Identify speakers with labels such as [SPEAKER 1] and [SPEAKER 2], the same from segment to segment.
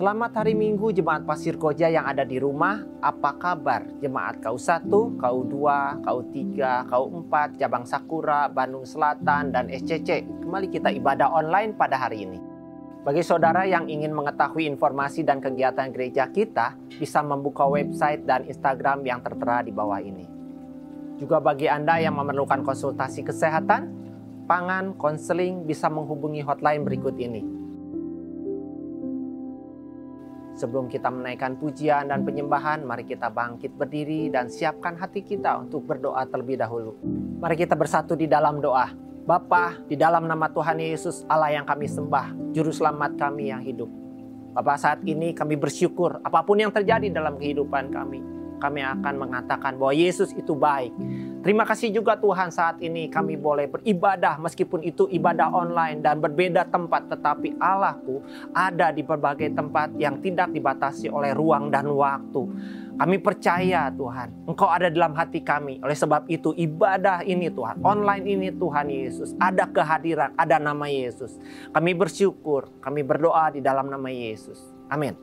[SPEAKER 1] Selamat hari Minggu Jemaat Pasir Koja yang ada di rumah. Apa kabar Jemaat KU1, KU2, KU3, KU4, Cabang Sakura, Bandung Selatan, dan SCC? Kembali kita ibadah online pada hari ini. Bagi saudara yang ingin mengetahui informasi dan kegiatan gereja kita, bisa membuka website dan Instagram yang tertera di bawah ini. Juga bagi Anda yang memerlukan konsultasi kesehatan, pangan, konseling, bisa menghubungi hotline berikut ini. Sebelum kita menaikkan pujian dan penyembahan, mari kita bangkit berdiri dan siapkan hati kita untuk berdoa terlebih dahulu. Mari kita bersatu di dalam doa. Bapa, di dalam nama Tuhan Yesus, Allah yang kami sembah, Juru Selamat kami yang hidup. Bapa, saat ini kami bersyukur apapun yang terjadi dalam kehidupan kami akan mengatakan bahwa Yesus itu baik. Terima kasih juga Tuhan, saat ini kami boleh beribadah meskipun itu ibadah online dan berbeda tempat, tetapi Allahku ada di berbagai tempat yang tidak dibatasi oleh ruang dan waktu. Kami percaya Tuhan, Engkau ada dalam hati kami. Oleh sebab itu ibadah ini Tuhan, online ini Tuhan Yesus, ada kehadiran, ada nama Yesus. Kami bersyukur, kami berdoa di dalam nama Yesus. Amin.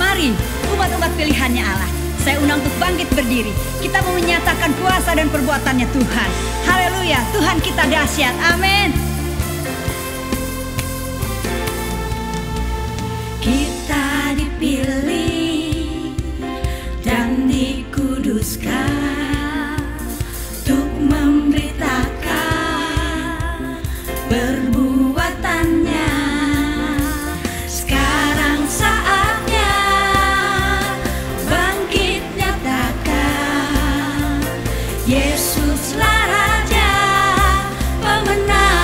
[SPEAKER 2] Mari, umat-umat pilihannya Allah, saya undang untuk bangkit berdiri. Kita mau menyatakan kuasa dan perbuatannya Tuhan. Haleluya, Tuhan kita dahsyat. Amin. Kita dipilih dan dikuduskan untuk memberitakan perbuatannya. Sekarang saatnya bangkit nyatakan Yesuslah Raja pemenang.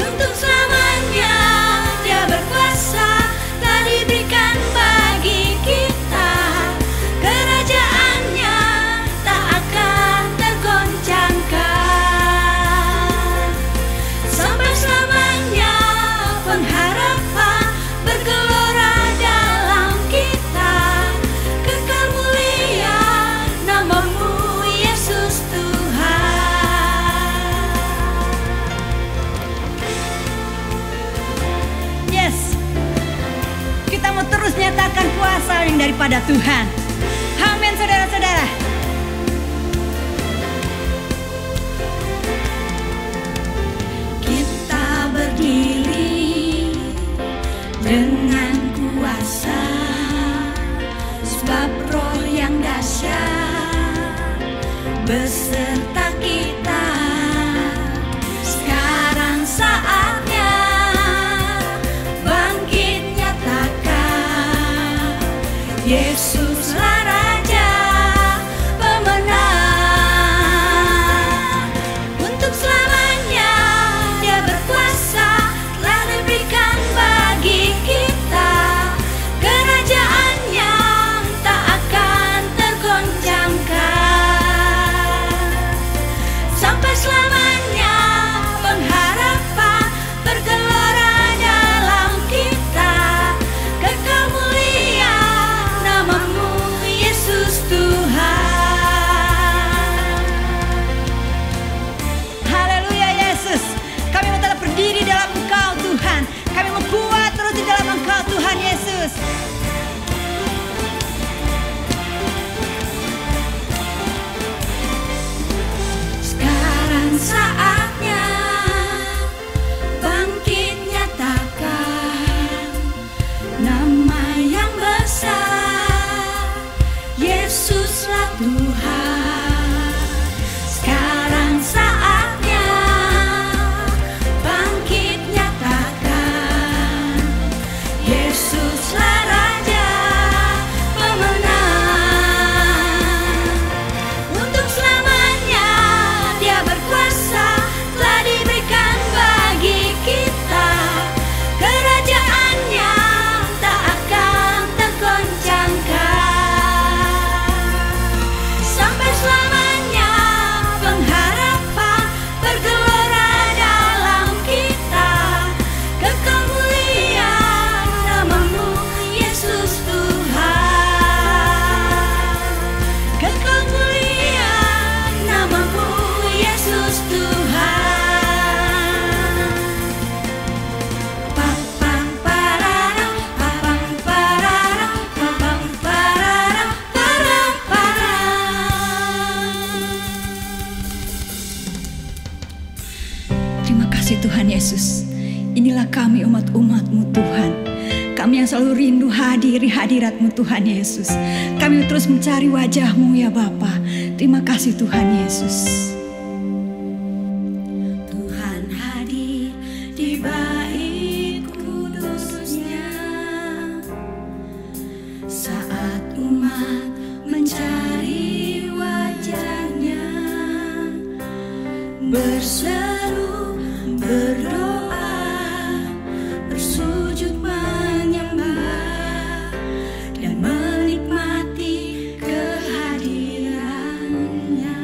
[SPEAKER 2] Untuk selamanya Dia berkuasa, telah diberikan bagi kita. Kerajaannya tak akan tergoncangkan. Sampai selamanya pengharapan bergelora dalam kita. Kekal mulia namamu Yesus Tuhan. Yes, kita mau terus nyatakan kuasa yang daripada Tuhan. Amin saudara-saudara. Kita berdiri dengan kuasa, sebab Roh yang dahsyat beserta kita. Sekarang saatnya bangkit nyatakan Yesuslah Raja pemenang. Untuk selamanya Dia berkuasa, telah diberikan bagi kita. Kerajaannya tak akan tergoncangkan. Sampai selamanya pengharapan bergelora dalam kita. Kekal mulia namamu Yesus. Inilah kami umat-umat-Mu Tuhan. Kami yang selalu rindu hadir di hadirat-Mu Tuhan Yesus. Kami terus mencari wajah-Mu ya Bapa. Terima kasih Tuhan Yesus. Tuhan hadir di bait kudusnya saat umat mencari wajah-Nya, berseru, berdoa, bersujud menyembah dan menikmati kehadiran-Nya.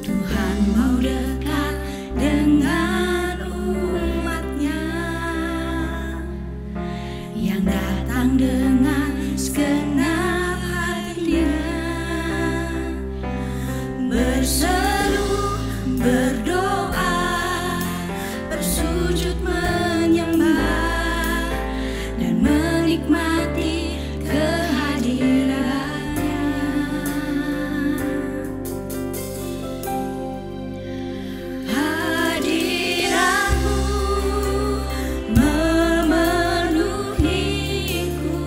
[SPEAKER 2] Tuhan mau dekat dengan umat-Nya yang datang dengan segenap hatinya, berseru, berdoa, bersujud menyembah dan menikmati kehadiran-Nya. Hadirat-Mu memenuhiku,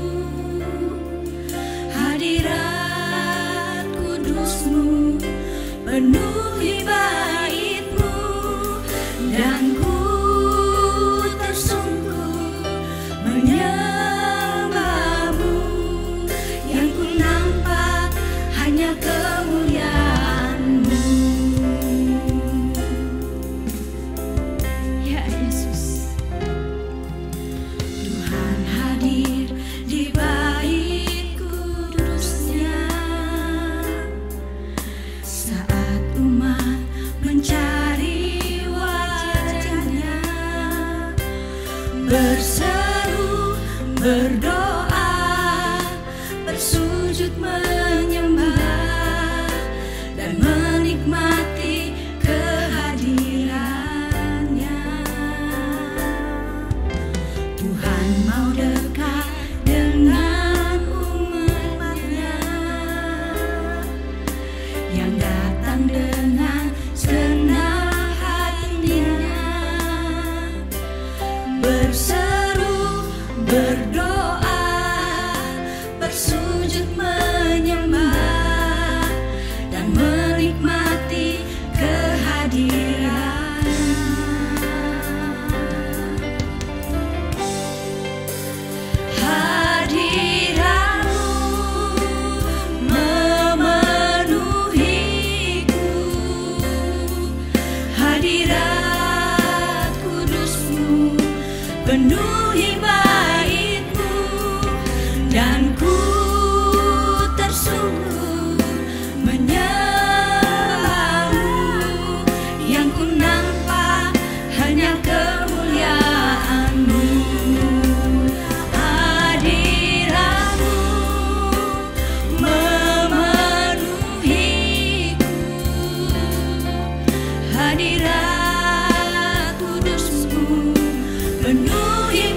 [SPEAKER 2] hadirat kudus-Mu penuhi bait-Mu, dan ku tersungkur menyembah-Mu, yang ku nampak hanya kemuliaan-Mu. Ya Yesus, Tuhan hadir di bait kudusnya saat umat mencari wajah-Nya, berseru, berdoa, bersujud menyembah dan menikmati kehadiran-Nya. Tuhan mau dekat dengan umat-Nya yang datang dengan segenap hatinya, berseru, berdoa, bersujud menyembah dan menikmati kehadiran-Nya. Hadirat-Mu memenuhiku, hadirat kudus-Mu penuhi bait-Mu, dan ku tersungkur menyembah-Mu, yang ku nampak hanya kemuliaan-Mu. Hadirat-Mu memenuhiku, hadirat kudus-Mu penuhi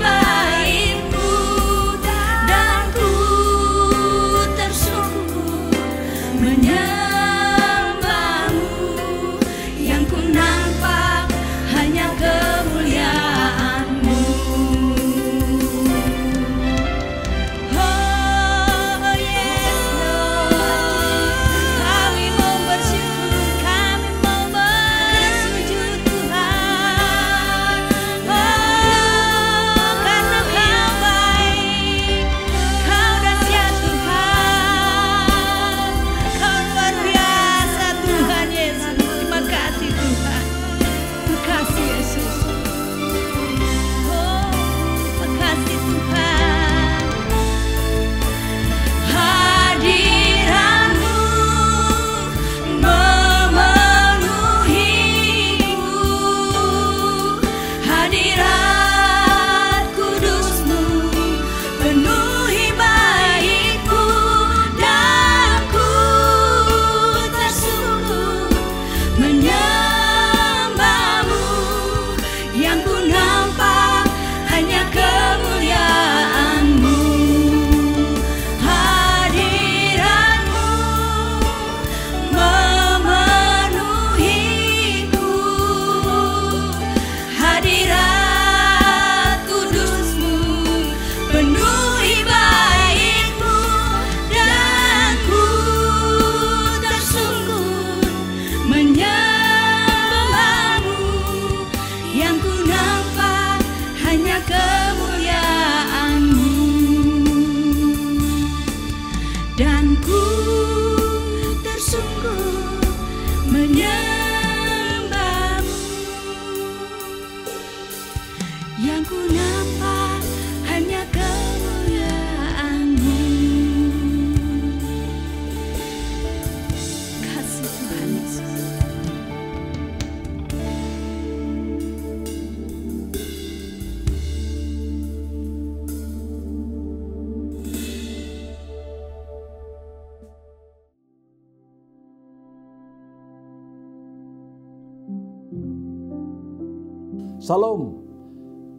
[SPEAKER 3] Salam,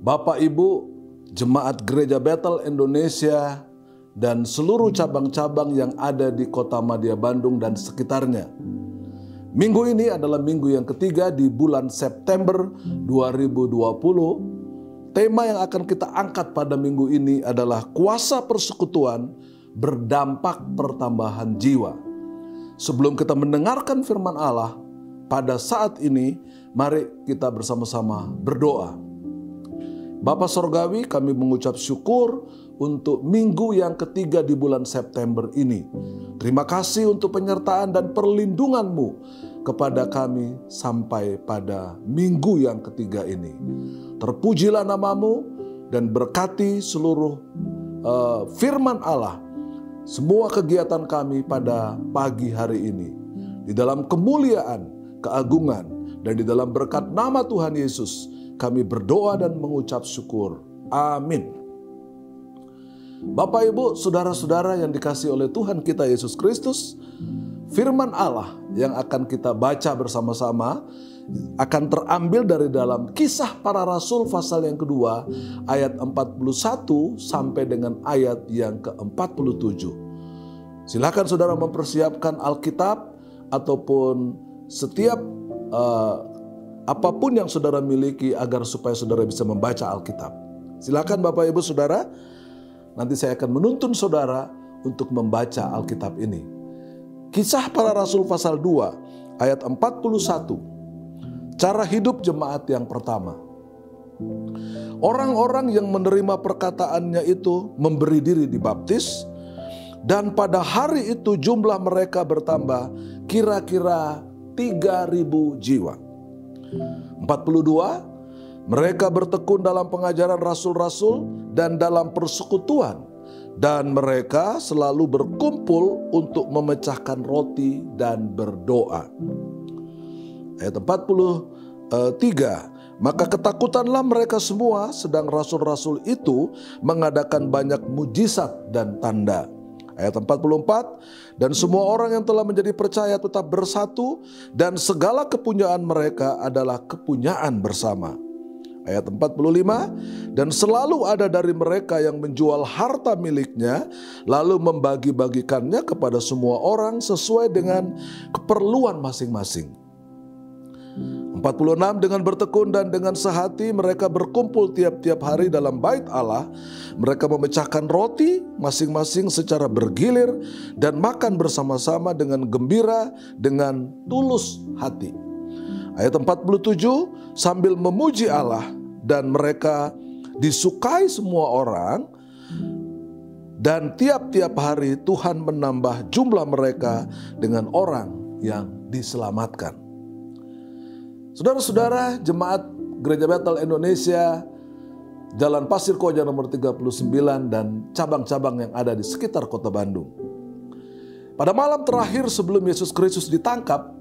[SPEAKER 3] Bapak Ibu, Jemaat Gereja Bethel Indonesia, dan seluruh cabang-cabang yang ada di Kota Madya Bandung dan sekitarnya. Minggu ini adalah minggu yang ketiga di bulan September 2020. Tema yang akan kita angkat pada minggu ini adalah kuasa persekutuan berdampak pertambahan jiwa. Sebelum kita mendengarkan firman Allah, pada saat ini mari kita bersama-sama berdoa. Bapa Sorgawi, kami mengucap syukur untuk minggu yang ketiga di bulan September ini. Terima kasih untuk penyertaan dan perlindungan-Mu kepada kami sampai pada minggu yang ketiga ini. Terpujilah nama-Mu dan berkati seluruh firman Allah, semua kegiatan kami pada pagi hari ini. Di dalam kemuliaan, keagungan, dan di dalam berkat nama Tuhan Yesus, kami berdoa dan mengucap syukur. Amin. Bapak, Ibu, saudara-saudara yang dikasihi oleh Tuhan kita Yesus Kristus, firman Allah yang akan kita baca bersama-sama akan terambil dari dalam Kisah Para Rasul pasal yang kedua, ayat 41 sampai dengan ayat yang ke-47. Silakan saudara mempersiapkan Alkitab ataupun setiap apapun yang saudara miliki agar supaya saudara bisa membaca Alkitab. Silakan Bapak Ibu Saudara, nanti saya akan menuntun saudara untuk membaca Alkitab ini. Kisah Para Rasul pasal 2 ayat 41. Cara hidup jemaat yang pertama. Orang-orang yang menerima perkataannya itu memberi diri dibaptis, dan pada hari itu jumlah mereka bertambah kira-kira 3.000 jiwa. 42, mereka bertekun dalam pengajaran rasul-rasul dan dalam persekutuan, dan mereka selalu berkumpul untuk memecahkan roti dan berdoa. Ayat 43, maka ketakutanlah mereka semua, sedang rasul-rasul itu mengadakan banyak mujizat dan tanda. Ayat 44, dan semua orang yang telah menjadi percaya tetap bersatu, dan segala kepunyaan mereka adalah kepunyaan bersama. Ayat 45, dan selalu ada dari mereka yang menjual harta miliknya, lalu membagi-bagikannya kepada semua orang sesuai dengan keperluan masing-masing. 46, dengan bertekun dan dengan sehati mereka berkumpul tiap-tiap hari dalam bait Allah. Mereka memecahkan roti masing-masing secara bergilir dan makan bersama-sama dengan gembira, dengan tulus hati. Ayat 47, sambil memuji Allah, dan mereka disukai semua orang, dan tiap-tiap hari Tuhan menambah jumlah mereka dengan orang yang diselamatkan. Saudara-saudara, Jemaat Gereja Bethel Indonesia, Jalan Pasir Koja nomor 39 dan cabang-cabang yang ada di sekitar Kota Bandung. Pada malam terakhir sebelum Yesus Kristus ditangkap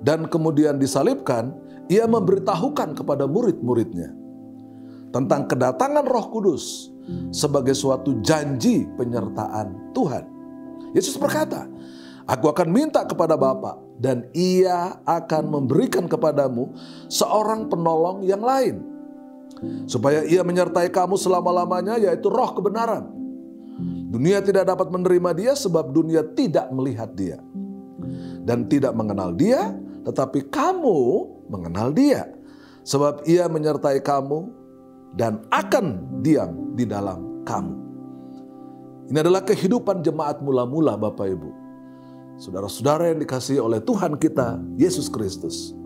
[SPEAKER 3] dan kemudian disalibkan, Ia memberitahukan kepada murid-muridnya tentang kedatangan Roh Kudus sebagai suatu janji penyertaan Tuhan. Yesus berkata, "Aku akan minta kepada Bapa, dan Ia akan memberikan kepadamu seorang penolong yang lain, supaya Ia menyertai kamu selama-lamanya, yaitu Roh kebenaran. Dunia tidak dapat menerima Dia sebab dunia tidak melihat Dia dan tidak mengenal Dia, tetapi kamu mengenal Dia, sebab Ia menyertai kamu dan akan diam di dalam kamu." Ini adalah kehidupan jemaat mula-mula, Bapak Ibu, saudara-saudara yang dikasihi oleh Tuhan kita Yesus Kristus.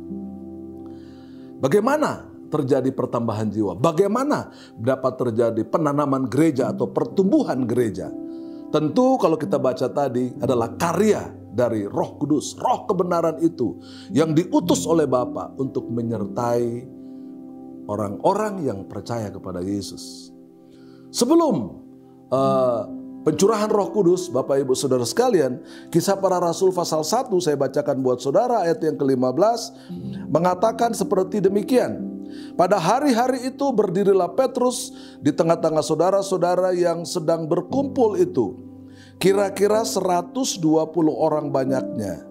[SPEAKER 3] Bagaimana terjadi pertambahan jiwa? Bagaimana dapat terjadi penanaman gereja atau pertumbuhan gereja? Tentu kalau kita baca tadi adalah karya dari Roh Kudus, Roh kebenaran itu yang diutus oleh Bapa untuk menyertai orang-orang yang percaya kepada Yesus. Sebelum pencurahan Roh Kudus, Bapak Ibu Saudara sekalian, Kisah Para Rasul pasal 1 saya bacakan buat saudara ayat yang ke-15 mengatakan seperti demikian. Pada hari-hari itu berdirilah Petrus di tengah-tengah saudara-saudara yang sedang berkumpul itu. Kira-kira 120 orang banyaknya.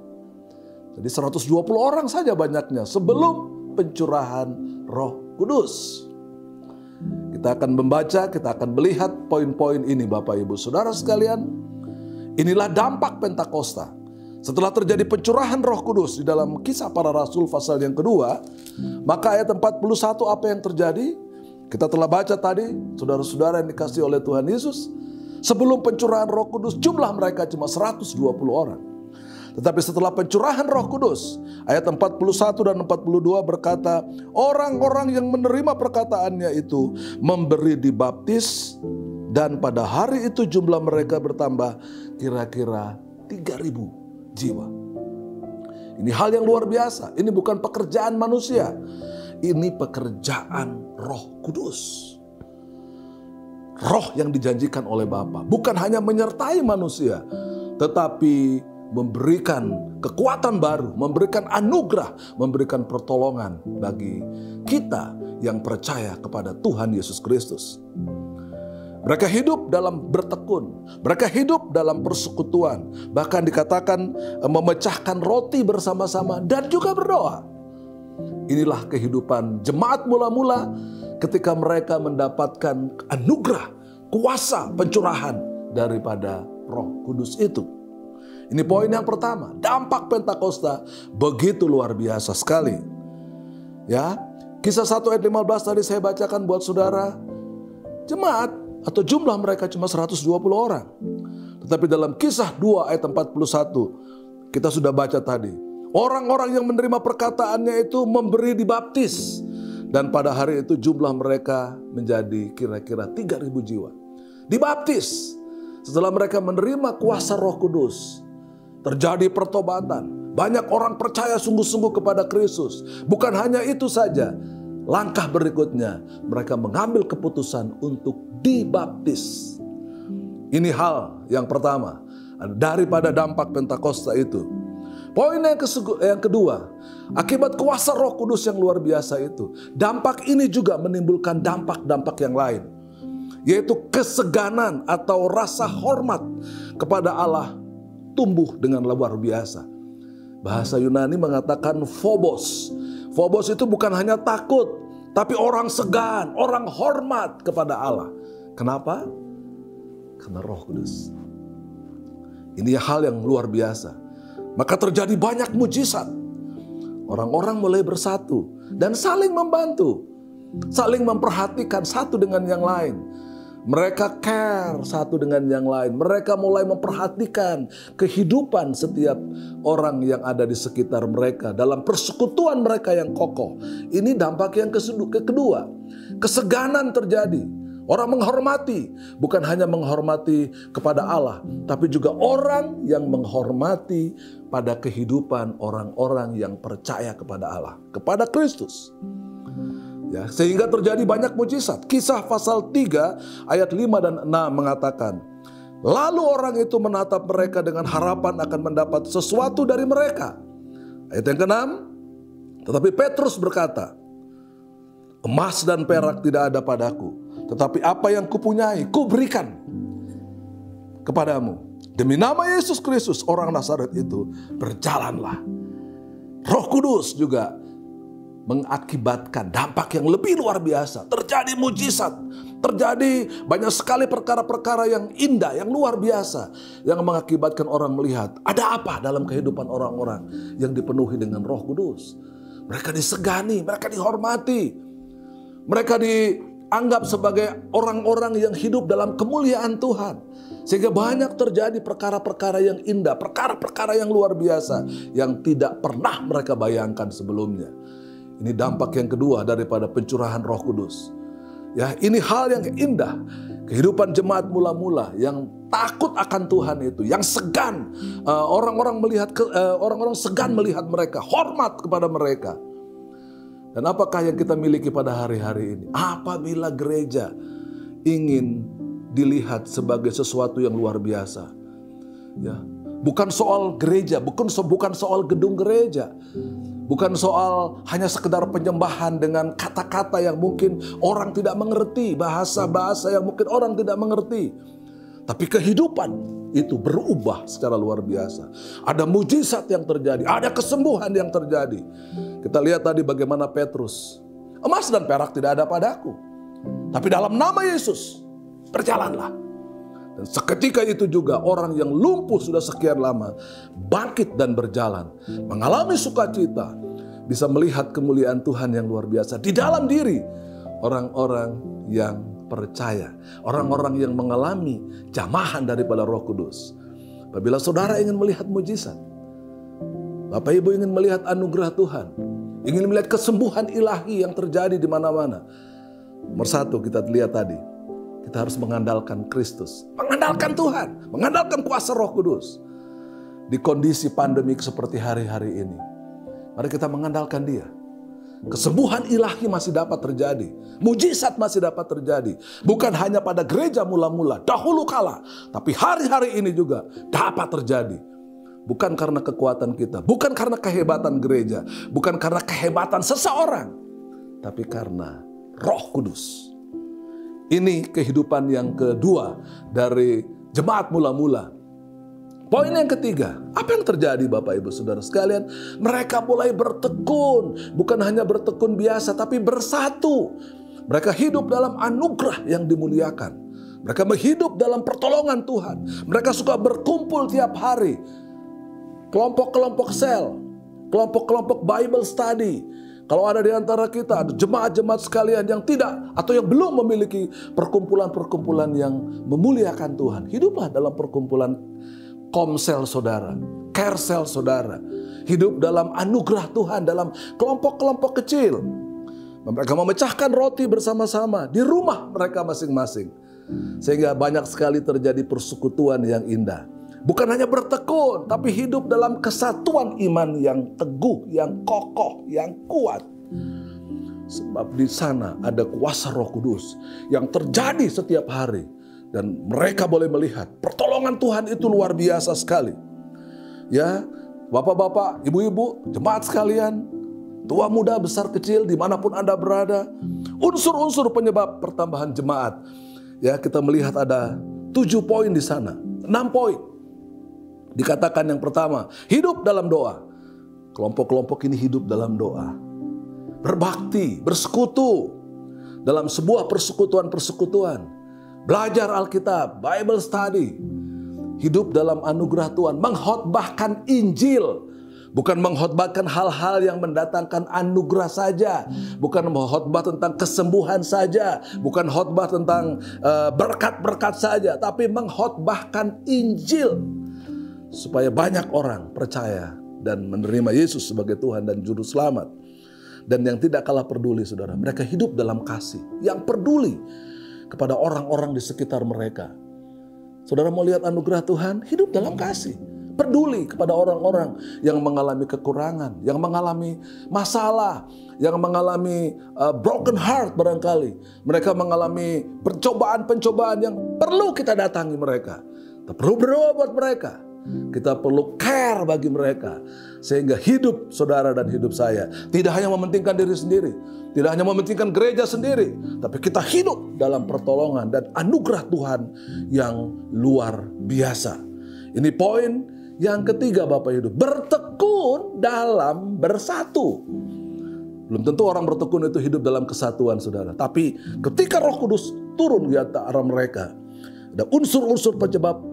[SPEAKER 3] Jadi 120 orang saja banyaknya sebelum pencurahan Roh Kudus. Kita akan membaca, kita akan melihat poin-poin ini Bapak Ibu Saudara sekalian. Inilah dampak Pentakosta. Setelah terjadi pencurahan Roh Kudus di dalam Kisah Para Rasul pasal yang kedua, maka ayat 41 apa yang terjadi? Kita telah baca tadi, saudara-saudara yang dikasihi oleh Tuhan Yesus, sebelum pencurahan Roh Kudus jumlah mereka cuma 120 orang. Tetapi setelah pencurahan Roh Kudus, ayat 41 dan 42 berkata, orang-orang yang menerima perkataannya itu memberi dibaptis, dan pada hari itu jumlah mereka bertambah kira-kira 3.000 jiwa. Ini hal yang luar biasa. Ini bukan pekerjaan manusia. Ini pekerjaan Roh Kudus. Roh yang dijanjikan oleh Bapa bukan hanya menyertai manusia, tetapi memberikan kekuatan baru, memberikan anugerah, memberikan pertolongan bagi kita yang percaya kepada Tuhan Yesus Kristus. Mereka hidup dalam bertekun, mereka hidup dalam persekutuan, bahkan dikatakan memecahkan roti bersama-sama dan juga berdoa. Inilah kehidupan jemaat mula-mula ketika mereka mendapatkan anugerah, kuasa pencurahan daripada Roh Kudus itu. Ini poin yang pertama, dampak Pentakosta begitu luar biasa sekali. Ya, Kisah 1 ayat 15 tadi saya bacakan buat saudara. Jemaat atau jumlah mereka cuma 120 orang. Tetapi dalam Kisah 2 ayat 41 kita sudah baca tadi. Orang-orang yang menerima perkataannya itu memberi dibaptis. Dan pada hari itu jumlah mereka menjadi kira-kira 3.000 jiwa. Dibaptis. Setelah mereka menerima kuasa Roh Kudus, terjadi pertobatan. Banyak orang percaya sungguh-sungguh kepada Kristus. Bukan hanya itu saja. Langkah berikutnya, mereka mengambil keputusan untuk dibaptis. Ini hal yang pertama daripada dampak Pentakosta itu. Poin yang kedua, akibat kuasa Roh Kudus yang luar biasa itu, dampak ini juga menimbulkan dampak-dampak yang lain, yaitu keseganan atau rasa hormat kepada Allah tumbuh dengan luar biasa. Bahasa Yunani mengatakan phobos. Phobos itu bukan hanya takut, tapi orang segan, orang hormat kepada Allah. Kenapa? Karena Roh Kudus. Ini hal yang luar biasa. Maka terjadi banyak mujizat. Orang-orang mulai bersatu dan saling membantu, saling memperhatikan satu dengan yang lain. Mereka care satu dengan yang lain. Mereka mulai memperhatikan kehidupan setiap orang yang ada di sekitar mereka dalam persekutuan mereka yang kokoh. Ini dampak yang kedua. Keseganan terjadi. Orang menghormati, bukan hanya menghormati kepada Allah, tapi juga orang yang menghormati pada kehidupan orang-orang yang percaya kepada Allah, kepada Kristus. Ya, sehingga terjadi banyak mujizat. Kisah pasal 3 ayat 5 dan 6 mengatakan, lalu orang itu menatap mereka dengan harapan akan mendapat sesuatu dari mereka. Ayat yang ke-6, tetapi Petrus berkata, emas dan perak tidak ada padaku, tetapi apa yang kupunyai kuberikan kepadamu. Demi nama Yesus Kristus orang Nazaret itu, berjalanlah. Roh Kudus juga mengakibatkan dampak yang lebih luar biasa. Terjadi mujizat, terjadi banyak sekali perkara-perkara yang indah, yang luar biasa, yang mengakibatkan orang melihat ada apa dalam kehidupan orang-orang yang dipenuhi dengan Roh Kudus. Mereka disegani, mereka dihormati, mereka dianggap sebagai orang-orang yang hidup dalam kemuliaan Tuhan. Sehingga banyak terjadi perkara-perkara yang indah, perkara-perkara yang luar biasa yang tidak pernah mereka bayangkan sebelumnya. Ini dampak yang kedua daripada pencurahan Roh Kudus. Ya, ini hal yang indah. Kehidupan jemaat mula-mula yang takut akan Tuhan itu, yang segan, orang-orang segan melihat mereka, hormat kepada mereka. Dan apakah yang kita miliki pada hari-hari ini? Apabila gereja ingin dilihat sebagai sesuatu yang luar biasa, ya, bukan soal gereja, bukan soal gedung gereja. Bukan soal hanya sekedar penyembahan dengan kata-kata yang mungkin orang tidak mengerti, bahasa-bahasa yang mungkin orang tidak mengerti. Tapi kehidupan itu berubah secara luar biasa. Ada mujizat yang terjadi, ada kesembuhan yang terjadi. Kita lihat tadi bagaimana Petrus emas dan perak tidak ada padaku. Tapi dalam nama Yesus, berjalanlah. Dan seketika itu juga orang yang lumpuh sudah sekian lama bangkit dan berjalan, mengalami sukacita, bisa melihat kemuliaan Tuhan yang luar biasa di dalam diri orang-orang yang percaya, orang-orang yang mengalami jamahan daripada Roh Kudus. Apabila saudara ingin melihat mujizat, Bapak Ibu ingin melihat anugerah Tuhan, ingin melihat kesembuhan ilahi yang terjadi di mana-mana. Nomor satu kita lihat tadi, kita harus mengandalkan Kristus, mengandalkan Tuhan, mengandalkan kuasa Roh Kudus. Di kondisi pandemik seperti hari-hari ini, mari kita mengandalkan Dia. Kesembuhan ilahi masih dapat terjadi, mujizat masih dapat terjadi. Bukan hanya pada gereja mula-mula, dahulu kala, tapi hari-hari ini juga dapat terjadi. Bukan karena kekuatan kita, bukan karena kehebatan gereja, bukan karena kehebatan seseorang, tapi karena Roh Kudus. Ini kehidupan yang kedua dari jemaat mula-mula. Poin yang ketiga, apa yang terjadi Bapak Ibu Saudara sekalian? Mereka mulai bertekun, bukan hanya bertekun biasa, tapi bersatu. Mereka hidup dalam anugerah yang dimuliakan. Mereka hidup dalam pertolongan Tuhan. Mereka suka berkumpul tiap hari. Kelompok-kelompok sel, kelompok-kelompok Bible study. Kalau ada di antara kita, ada jemaat-jemaat sekalian yang tidak atau yang belum memiliki perkumpulan-perkumpulan yang memuliakan Tuhan, hiduplah dalam perkumpulan komsel saudara, kersel saudara. Hidup dalam anugerah Tuhan, dalam kelompok-kelompok kecil. Mereka memecahkan roti bersama-sama di rumah mereka masing-masing. Sehingga banyak sekali terjadi persekutuan yang indah. Bukan hanya bertekun, tapi hidup dalam kesatuan iman yang teguh, yang kokoh, yang kuat. Sebab di sana ada kuasa Roh Kudus yang terjadi setiap hari. Dan mereka boleh melihat pertolongan Tuhan itu luar biasa sekali. Ya, bapak-bapak, ibu-ibu, jemaat sekalian, tua muda, besar kecil, dimanapun Anda berada. Unsur-unsur penyebab pertambahan jemaat. Ya, kita melihat ada 7 poin di sana, 6 poin. Dikatakan yang pertama, hidup dalam doa. Kelompok-kelompok ini hidup dalam doa. Berbakti, bersekutu dalam sebuah persekutuan-persekutuan. Belajar Alkitab, Bible study. Hidup dalam anugerah Tuhan, mengkhotbahkan Injil. Bukan mengkhotbahkan hal-hal yang mendatangkan anugerah saja. Bukan khotbah tentang kesembuhan saja. Bukan khotbah tentang berkat-berkat saja. Tapi mengkhotbahkan Injil. Supaya banyak orang percaya dan menerima Yesus sebagai Tuhan dan Juru Selamat. Dan yang tidak kalah peduli saudara, mereka hidup dalam kasih. Yang peduli kepada orang-orang di sekitar mereka. Saudara mau lihat anugerah Tuhan? Hidup dalam kasih. Peduli kepada orang-orang yang mengalami kekurangan, yang mengalami masalah, yang mengalami broken heart barangkali. Mereka mengalami pencobaan-pencobaan yang perlu kita datangi mereka. Kita perlu berdoa buat mereka. Kita perlu care bagi mereka. Sehingga hidup saudara dan hidup saya tidak hanya mementingkan diri sendiri, tidak hanya mementingkan gereja sendiri, tapi kita hidup dalam pertolongan dan anugerah Tuhan yang luar biasa. Ini poin yang ketiga Bapak Ibu, bertekun dalam bersatu. Belum tentu orang bertekun itu hidup dalam kesatuan saudara. Tapi ketika Roh Kudus turun di antara mereka, ada unsur-unsur penyebab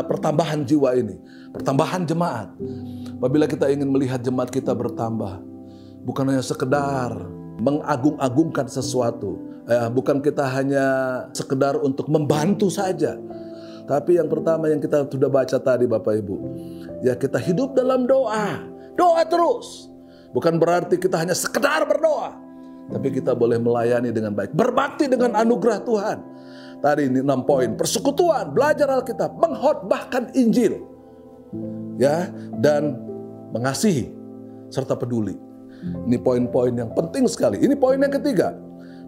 [SPEAKER 3] pertambahan jiwa ini. Pertambahan jemaat. Apabila kita ingin melihat jemaat kita bertambah, bukan hanya sekedar mengagung-agungkan sesuatu. Bukan kita hanya sekedar untuk membantu saja. Tapi yang pertama yang kita sudah baca tadi Bapak Ibu. Ya kita hidup dalam doa. Doa terus. Bukan berarti kita hanya sekedar berdoa. Tapi kita boleh melayani dengan baik. Berbakti dengan anugerah Tuhan. Tadi ini 6 poin. Persekutuan, belajar Alkitab, mengkhotbahkan Injil. Ya, dan mengasihi serta peduli. Ini poin-poin yang penting sekali. Ini poin yang ketiga.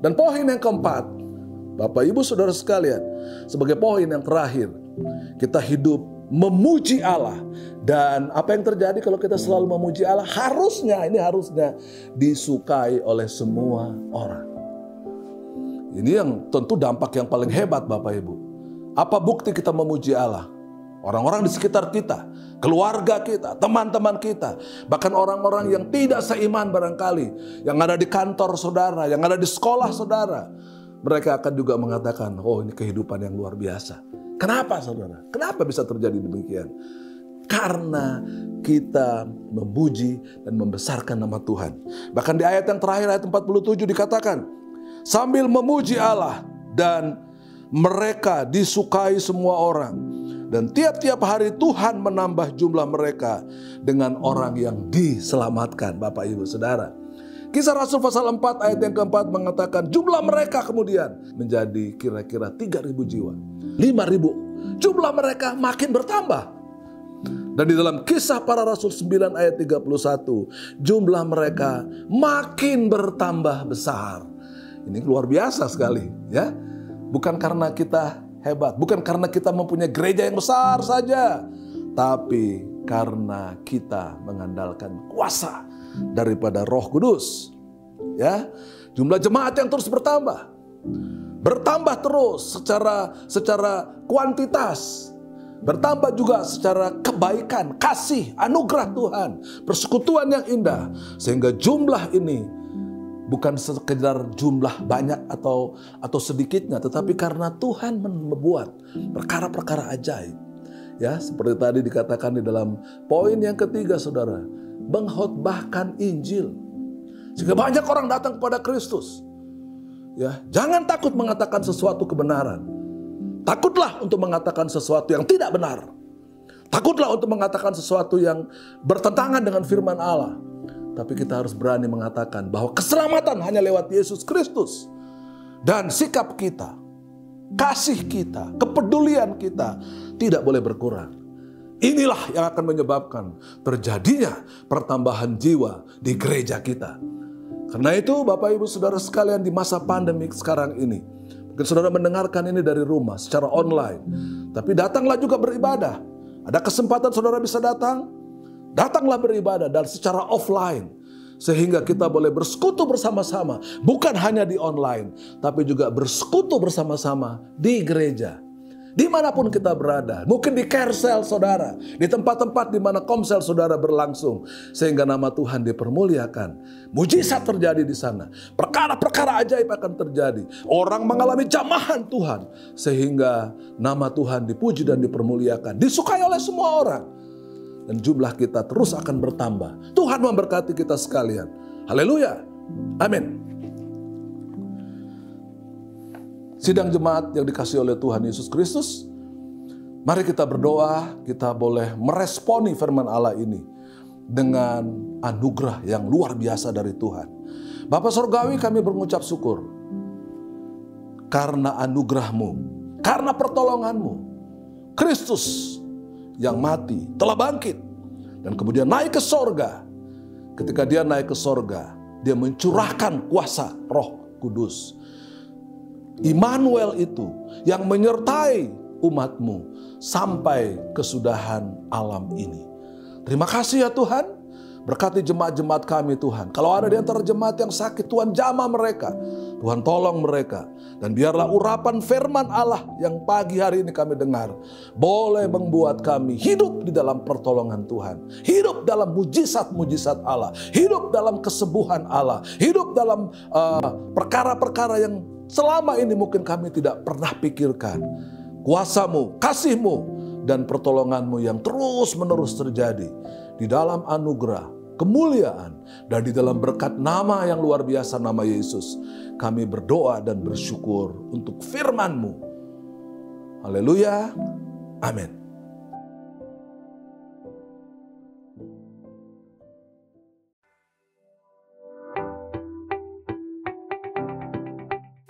[SPEAKER 3] Dan poin yang keempat, Bapak Ibu Saudara sekalian, sebagai poin yang terakhir, kita hidup memuji Allah. Dan apa yang terjadi kalau kita selalu memuji Allah? Harusnya disukai oleh semua orang. Ini yang tentu dampak yang paling hebat Bapak Ibu. Apa bukti kita memuji Allah? Orang-orang di sekitar kita, keluarga kita, teman-teman kita, bahkan orang-orang yang tidak seiman barangkali, yang ada di kantor saudara, yang ada di sekolah saudara, mereka akan juga mengatakan, oh ini kehidupan yang luar biasa. Kenapa saudara? Kenapa bisa terjadi demikian? Karena kita memuji dan membesarkan nama Tuhan. Bahkan di ayat yang terakhir, ayat 47 dikatakan, sambil memuji Allah dan mereka disukai semua orang. Dan tiap-tiap hari Tuhan menambah jumlah mereka dengan orang yang diselamatkan. Bapak Ibu Saudara. Kisah Rasul pasal 4 ayat yang keempat mengatakan jumlah mereka kemudian menjadi kira-kira 3.000 jiwa. 5.000. Jumlah mereka makin bertambah. Dan di dalam Kisah Para Rasul 9 ayat 31, jumlah mereka makin bertambah besar. Ini luar biasa sekali, ya. Bukan karena kita hebat, bukan karena kita mempunyai gereja yang besar saja, tapi karena kita mengandalkan kuasa daripada Roh Kudus. Ya, jumlah jemaat yang terus bertambah terus secara kuantitas, bertambah juga secara kebaikan, kasih, anugerah Tuhan, persekutuan yang indah, sehingga jumlah ini bukan sekedar jumlah banyak atau sedikitnya, tetapi karena Tuhan membuat perkara-perkara ajaib. Ya, seperti tadi dikatakan di dalam poin yang ketiga, saudara, mengkhotbahkan Injil sehingga banyak orang datang kepada Kristus. Ya, jangan takut mengatakan sesuatu kebenaran. Takutlah untuk mengatakan sesuatu yang tidak benar. Takutlah untuk mengatakan sesuatu yang bertentangan dengan firman Allah. Tapi kita harus berani mengatakan bahwa keselamatan hanya lewat Yesus Kristus. Dan sikap kita, kasih kita, kepedulian kita tidak boleh berkurang. Inilah yang akan menyebabkan terjadinya pertambahan jiwa di gereja kita. Karena itu Bapak Ibu Saudara sekalian, di masa pandemi sekarang ini, mungkin saudara mendengarkan ini dari rumah secara online, tapi datanglah juga beribadah. Ada kesempatan saudara bisa datanglah beribadah dan secara offline, sehingga kita boleh bersekutu bersama-sama, bukan hanya di online, tapi juga bersekutu bersama-sama di gereja. Dimanapun kita berada, mungkin di carousel saudara, di tempat-tempat di mana komsel saudara berlangsung, sehingga nama Tuhan dipermuliakan. Mujizat terjadi di sana, perkara-perkara ajaib akan terjadi. Orang mengalami jamahan Tuhan, sehingga nama Tuhan dipuji dan dipermuliakan, disukai oleh semua orang. Dan jumlah kita terus akan bertambah. Tuhan memberkati kita sekalian. Haleluya. Amin. Sidang jemaat yang dikasihi oleh Tuhan Yesus Kristus, mari kita berdoa, kita boleh meresponi firman Allah ini dengan anugerah yang luar biasa dari Tuhan. Bapa Surgawi, kami mengucap syukur karena anugerah-Mu, karena pertolongan-Mu. Kristus yang mati telah bangkit dan kemudian naik ke sorga. Ketika dia naik ke sorga, dia mencurahkan kuasa Roh Kudus. Immanuel itu yang menyertai umat-Mu sampai kesudahan alam ini. Terima kasih ya Tuhan. Berkati jemaat-jemaat kami Tuhan. Kalau ada di antara jemaat yang sakit, Tuhan jamah mereka. Tuhan tolong mereka. Dan biarlah urapan firman Allah yang pagi hari ini kami dengar boleh membuat kami hidup di dalam pertolongan Tuhan. Hidup dalam mujizat-mujizat Allah. Hidup dalam kesembuhan Allah. Hidup dalam perkara-perkara yang selama ini mungkin kami tidak pernah pikirkan. Kuasa-Mu, kasih-Mu, dan pertolongan-Mu yang terus-menerus terjadi. Di dalam anugerah, kemuliaan, dan di dalam berkat nama yang luar biasa, nama Yesus, kami berdoa dan bersyukur untuk firman-Mu. Haleluya. Amin.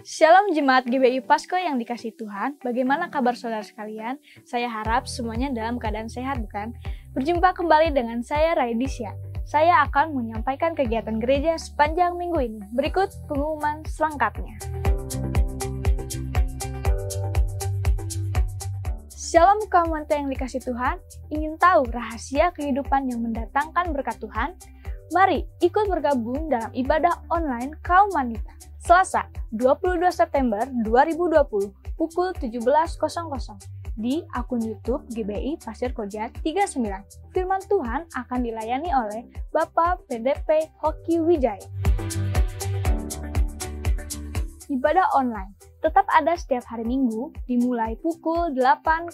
[SPEAKER 4] Shalom Jemaat GBI Pasko yang dikasihi Tuhan, bagaimana kabar saudara sekalian? Saya harap semuanya dalam keadaan sehat, bukan? Berjumpa kembali dengan saya Raidisya. Saya akan menyampaikan kegiatan gereja sepanjang minggu ini. Berikut pengumuman selengkapnya. Shalom kaum wanita yang dikasihi Tuhan, ingin tahu rahasia kehidupan yang mendatangkan berkat Tuhan? Mari ikut bergabung dalam ibadah online kaum wanita. Selasa, 22 September 2020, pukul 17.00 di akun YouTube GBI Pasir Koja 39. Firman Tuhan akan dilayani oleh Bapak PDP Hoki Wijaya. Ibadah online tetap ada setiap hari Minggu dimulai pukul 8.00.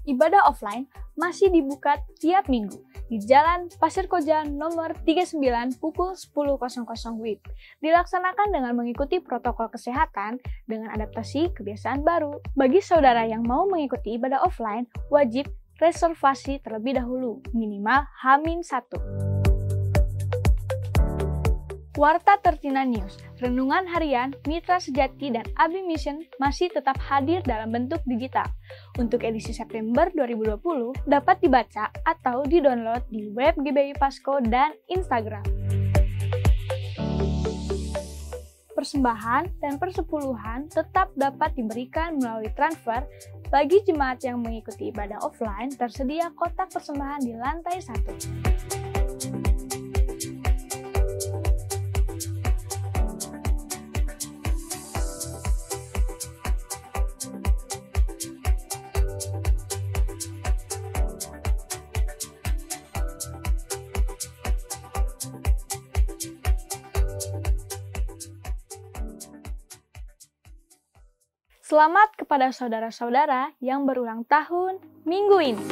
[SPEAKER 4] Ibadah offline masih dibuka tiap minggu di Jalan Pasir Koja nomor 39 pukul 10.00 WIB. Dilaksanakan dengan mengikuti protokol kesehatan dengan adaptasi kebiasaan baru. Bagi saudara yang mau mengikuti ibadah offline, wajib reservasi terlebih dahulu, minimal H-1. Warta Tertina News, Renungan Harian, Mitra Sejati, dan Abi Mission masih tetap hadir dalam bentuk digital. Untuk edisi September 2020 dapat dibaca atau di-download di web GBI Pasko dan Instagram. Persembahan dan persepuluhan tetap dapat diberikan melalui transfer. Bagi jemaat yang mengikuti ibadah offline, tersedia kotak persembahan di lantai 1. Selamat kepada saudara-saudara yang berulang tahun minggu ini.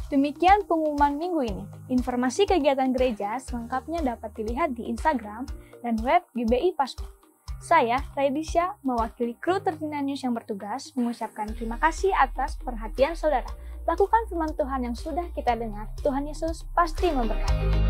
[SPEAKER 4] Demikian pengumuman minggu ini. Informasi kegiatan gereja selengkapnya dapat dilihat di Instagram dan web GBI Pasko. Saya, Raidisya, mewakili kru Tertina News yang bertugas, mengucapkan terima kasih atas perhatian saudara. Lakukan firman Tuhan yang sudah kita dengar. Tuhan Yesus pasti memberkati.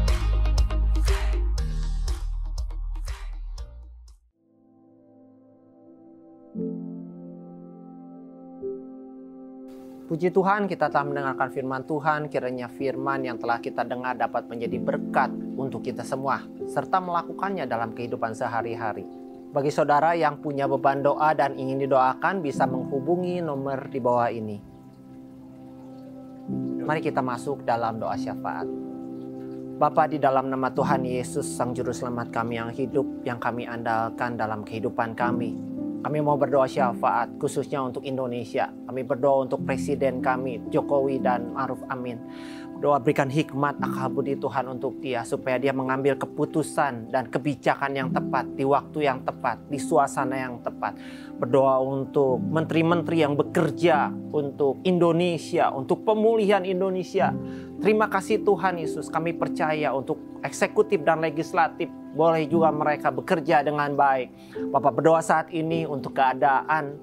[SPEAKER 1] Puji Tuhan, kita telah mendengarkan firman Tuhan. Kiranya firman yang telah kita dengar dapat menjadi berkat untuk kita semua, serta melakukannya dalam kehidupan sehari-hari. Bagi saudara yang punya beban doa dan ingin didoakan, bisa menghubungi nomor di bawah ini. Mari kita masuk dalam doa syafaat. Bapa, di dalam nama Tuhan Yesus, Sang Juru Selamat kami yang hidup, yang kami andalkan dalam kehidupan kami. Kami mau berdoa syafaat khususnya untuk Indonesia. Kami berdoa untuk Presiden kami, Jokowi dan Ma'ruf Amin. Doa berikan hikmat akal budi Tuhan untuk dia, supaya dia mengambil keputusan dan kebijakan yang tepat, di waktu yang tepat, di suasana yang tepat. Berdoa untuk menteri-menteri yang bekerja untuk Indonesia, untuk pemulihan Indonesia. Terima kasih Tuhan Yesus, kami percaya untuk eksekutif dan legislatif boleh juga mereka bekerja dengan baik. Bapak berdoa saat ini untuk keadaan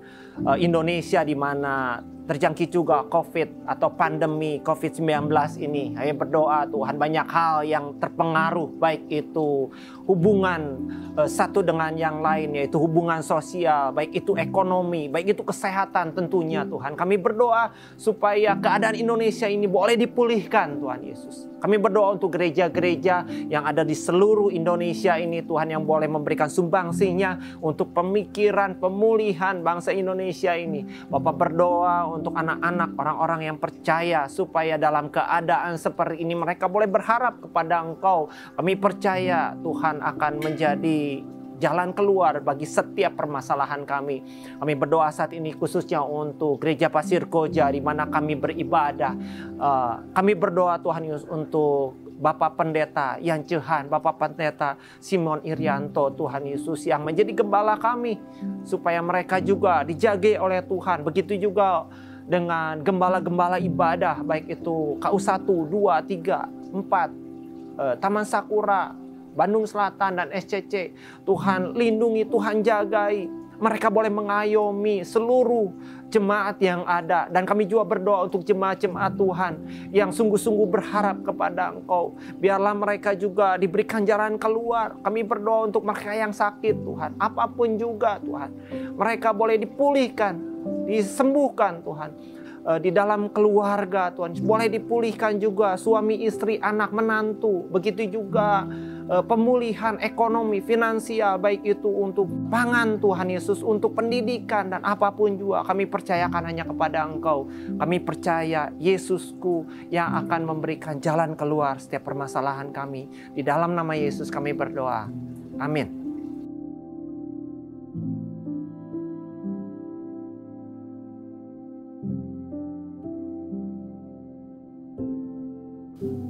[SPEAKER 1] Indonesia di mana terjangkit juga COVID atau pandemi COVID-19 ini. Kami berdoa Tuhan, banyak hal yang terpengaruh, baik itu hubungan satu dengan yang lain, yaitu hubungan sosial, baik itu ekonomi, baik itu kesehatan tentunya Tuhan. Kami berdoa supaya keadaan Indonesia ini boleh dipulihkan Tuhan Yesus. Kami berdoa untuk gereja-gereja yang ada di seluruh Indonesia ini Tuhan, yang boleh memberikan sumbangsinya untuk pemikiran pemulihan bangsa Indonesia ini. Bapak berdoa untuk anak-anak, orang-orang yang percaya, supaya dalam keadaan seperti ini mereka boleh berharap kepada Engkau. Kami percaya Tuhan akan menjadi jalan keluar bagi setiap permasalahan kami. Kami berdoa saat ini khususnya untuk Gereja Pasir Koja di mana kami beribadah. Kami berdoa Tuhan Yesus untuk Bapak Pendeta Yan Cehan, Bapak Pendeta Simon Irianto, Tuhan Yesus yang menjadi gembala kami, supaya mereka juga dijaga oleh Tuhan. Begitu juga dengan gembala-gembala ibadah, baik itu KU1, 2, 3, 4, Taman Sakura, Bandung Selatan, dan SCC. Tuhan lindungi, Tuhan jagai. Mereka boleh mengayomi seluruh jemaat yang ada. Dan kami juga berdoa untuk jemaat-jemaat Tuhan yang sungguh-sungguh berharap kepada Engkau. Biarlah mereka juga diberikan jalan keluar. Kami berdoa untuk mereka yang sakit, Tuhan. Apapun juga, Tuhan. Mereka boleh dipulihkan, disembuhkan, Tuhan. Di dalam keluarga, Tuhan. Boleh dipulihkan juga suami, istri, anak, menantu. Begitu juga pemulihan ekonomi, finansial, baik itu untuk pangan, Tuhan Yesus, untuk pendidikan, dan apapun juga kami percayakan hanya kepada Engkau. Kami percaya Yesusku yang akan memberikan jalan keluar setiap permasalahan kami. Di dalam nama Yesus kami berdoa. Amin.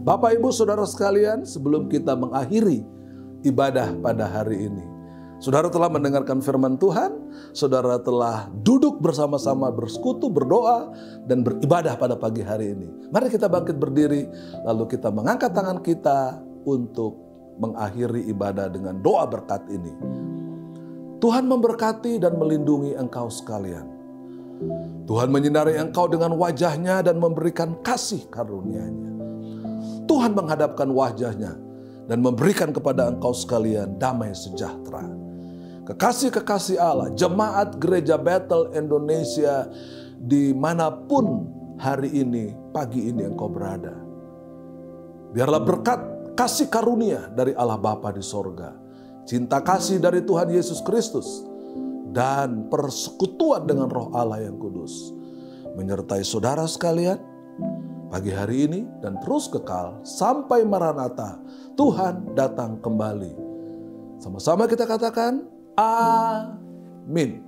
[SPEAKER 3] Bapak, Ibu, Saudara sekalian, sebelum kita mengakhiri ibadah pada hari ini, saudara telah mendengarkan firman Tuhan, saudara telah duduk bersama-sama bersekutu, berdoa, dan beribadah pada pagi hari ini. Mari kita bangkit berdiri, lalu kita mengangkat tangan kita untuk mengakhiri ibadah dengan doa berkat ini. Tuhan memberkati dan melindungi engkau sekalian. Tuhan menyinari engkau dengan wajah-Nya dan memberikan kasih karunia-Nya. Tuhan menghadapkan wajah-Nya dan memberikan kepada engkau sekalian damai sejahtera. Kekasih-kekasih Allah, jemaat Gereja Bethel Indonesia dimanapun hari ini, pagi ini engkau berada. Biarlah berkat kasih karunia dari Allah Bapa di sorga, cinta kasih dari Tuhan Yesus Kristus, dan persekutuan dengan Roh Allah yang kudus menyertai saudara sekalian pagi hari ini dan terus kekal sampai Maranatha, Tuhan datang kembali. Sama-sama kita katakan amin.